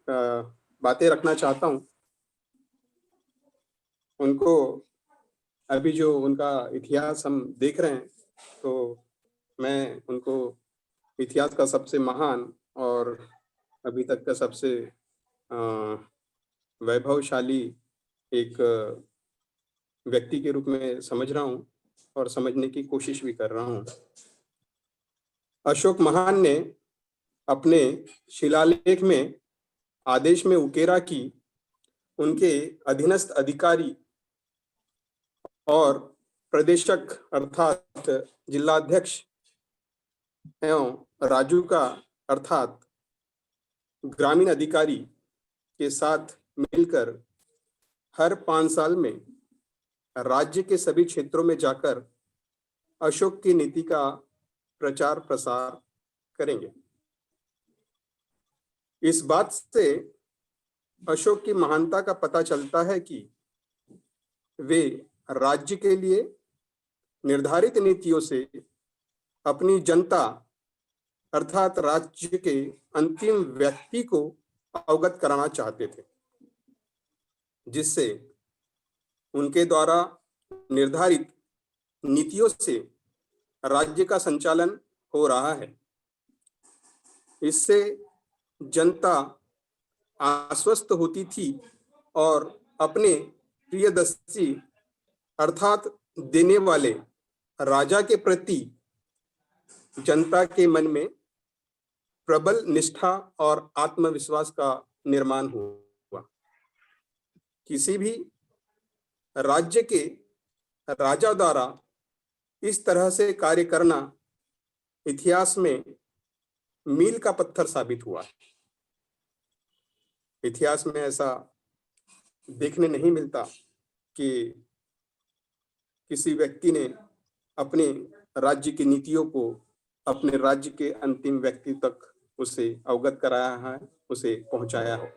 बातें रखना चाहता हूँ। उनको अभी जो उनका इतिहास हम देख रहे हैं, तो मैं उनको इतिहास का सबसे महान और अभी तक का सबसे अ, वैभवशाली एक व्यक्ति के रूप में समझ रहा हूँ और समझने की कोशिश भी कर रहा हूँ। अशोक महान ने अपने शिलालेख में आदेश में उकेरा कि उनके अधीनस्थ अधिकारी और प्रदेशक अर्थात जिलाध्यक्ष एवं राजू का अर्थात ग्रामीण अधिकारी के साथ मिलकर हर 5 साल में राज्य के सभी क्षेत्रों में जाकर अशोक की नीति का प्रचार प्रसार करेंगे। इस बात से अशोक की महानता का पता चलता है कि वे राज्य के लिए निर्धारित नीतियों से अपनी जनता अर्थात राज्य के अंतिम व्यक्ति को अवगत कराना चाहते थे, जिससे उनके द्वारा निर्धारित नीतियों से राज्य का संचालन हो रहा है। इससे जनता आश्वस्त होती थी और अपने प्रियदर्शी अर्थात देने वाले राजा के प्रति जनता के मन में प्रबल निष्ठा और आत्मविश्वास का निर्माण हुआ। किसी भी राज्य के राजा द्वारा इस तरह से कार्य करना इतिहास में मील का पत्थर साबित हुआ। इतिहास में ऐसा देखने नहीं मिलता कि किसी व्यक्ति ने अपने राज्य की नीतियों को अपने राज्य के अंतिम व्यक्ति तक उसे अवगत कराया है, उसे पहुंचाया है।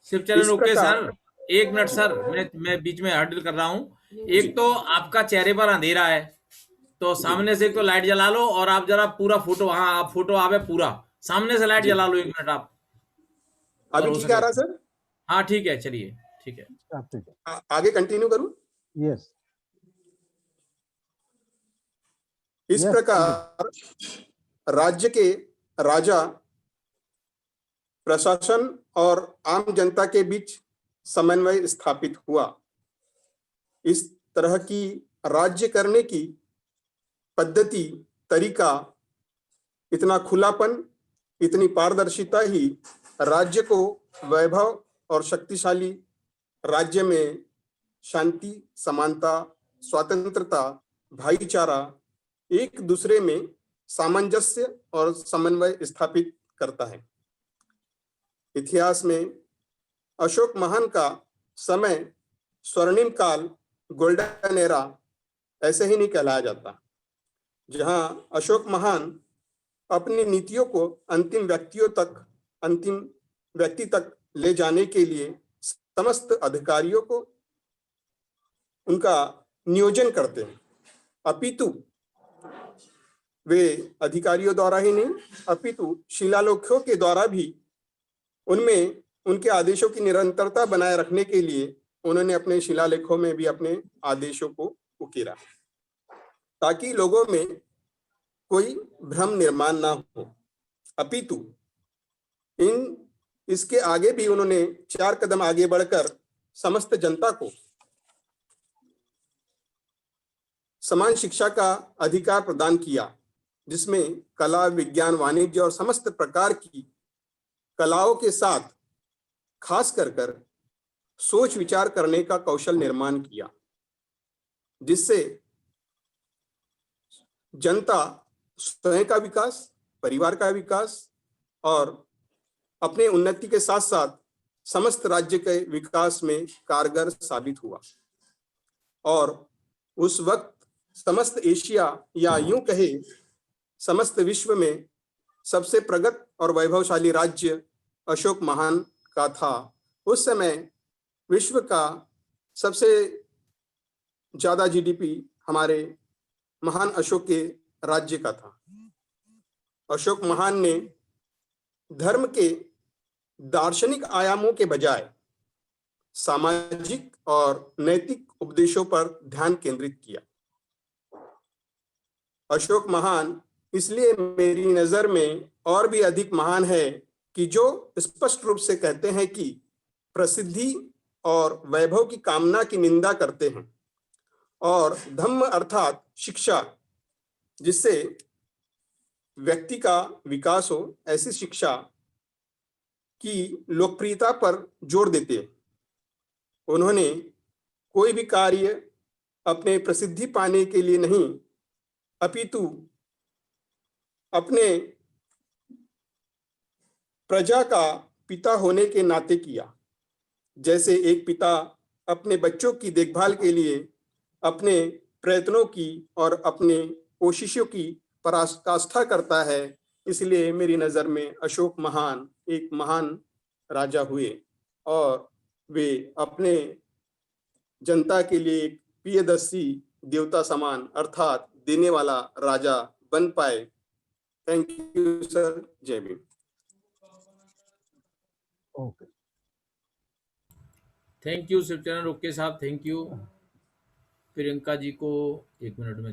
Shivcharan okay sir, 1 minute sir, मैं बीच में हर्डल कर रहा हूँ। एक तो आपका चेहरे पर अंधेरा है, तो सामने से एक तो लाइट जला लो और आप जरा पूरा फोटो, हाँ आप फोटो आवे पूरा, सामने से लाइट जला लो 1 मिनट आप। अभी ठीक आ रहा सर? हाँ ठीक है, चलिए ठीक है। आगे कंटिन्यू करूं? यस। इस प्रकार राज्य के राजा प्रशासन और आम जनता के बीच समन्वय स्थापित हुआ। इस तरह की राज्य करने की पद्धति, तरीका, इतना खुलापन, इतनी पारदर्शिता ही राज्य को वैभव और शक्तिशाली राज्य में शांति, समानता, स्वतंत्रता, भाईचारा, एक दूसरे में सामंजस्य और समन्वय स्थापित करता है। इतिहास में अशोक महान का समय स्वर्णिम काल, गोल्डन एरा ऐसे ही नहीं कहलाया जाता, जहां अशोक महान अपनी नीतियों को अंतिम व्यक्ति तक ले जाने के लिए समस्त अधिकारियों को उनका नियोजन करते हैं। अपितु वे अधिकारियों द्वारा ही नहीं, अपितु शिलालेखों के द्वारा भी उनमें उनके आदेशों की निरंतरता बनाए रखने के लिए उन्होंने अपने शिलालेखों में भी अपने आदेशों को उकेरा, ताकि लोगों में कोई भ्रम निर्माण ना हो। अपितु इसके आगे भी उन्होंने 4 कदम आगे बढ़कर समस्त जनता को समान शिक्षा का अधिकार प्रदान किया, जिसमें कला, विज्ञान, वाणिज्य और समस्त प्रकार की कलाओं के साथ खास कर सोच विचार करने का कौशल निर्माण किया, जिससे जनता स्वयं का विकास, परिवार का विकास और अपने उन्नति के साथ साथ समस्त राज्य के विकास में कारगर साबित हुआ। और उस वक्त समस्त एशिया या यूं कहे समस्त विश्व में सबसे प्रगत और वैभवशाली राज्य अशोक महान का था। उस समय विश्व का सबसे ज्यादा जीडीपी हमारे महान अशोक के राज्य का था। अशोक महान ने धर्म के दार्शनिक आयामों के बजाय सामाजिक और नैतिक उपदेशों पर ध्यान केंद्रित किया। अशोक महान इसलिए मेरी नजर में और भी अधिक महान है कि जो स्पष्ट रूप से कहते हैं कि प्रसिद्धि और वैभव की कामना की निंदा करते हैं, और धम्म अर्थात शिक्षा जिससे व्यक्ति का विकास हो, ऐसी शिक्षा की लोकप्रियता पर जोर देते हैं। उन्होंने कोई भी कार्य अपने प्रसिद्धि पाने के लिए नहीं, अपितु अपने प्रजा का पिता होने के नाते किया। जैसे एक पिता अपने बच्चों की देखभाल के लिए अपने प्रयत्नों की और अपने कोशिशों की पराकाष्ठा करता है, इसलिए मेरी नज़र में अशोक महान एक महान राजा हुए और वे अपने जनता के लिए एक प्रियदर्शी देवता समान अर्थात देने वाला राजा बन पाए। Thank you sir. जय Bhim. Okay, thank you Shivcharan okay साहब, थैंक यू। प्रियंका जी को 1 मिनट में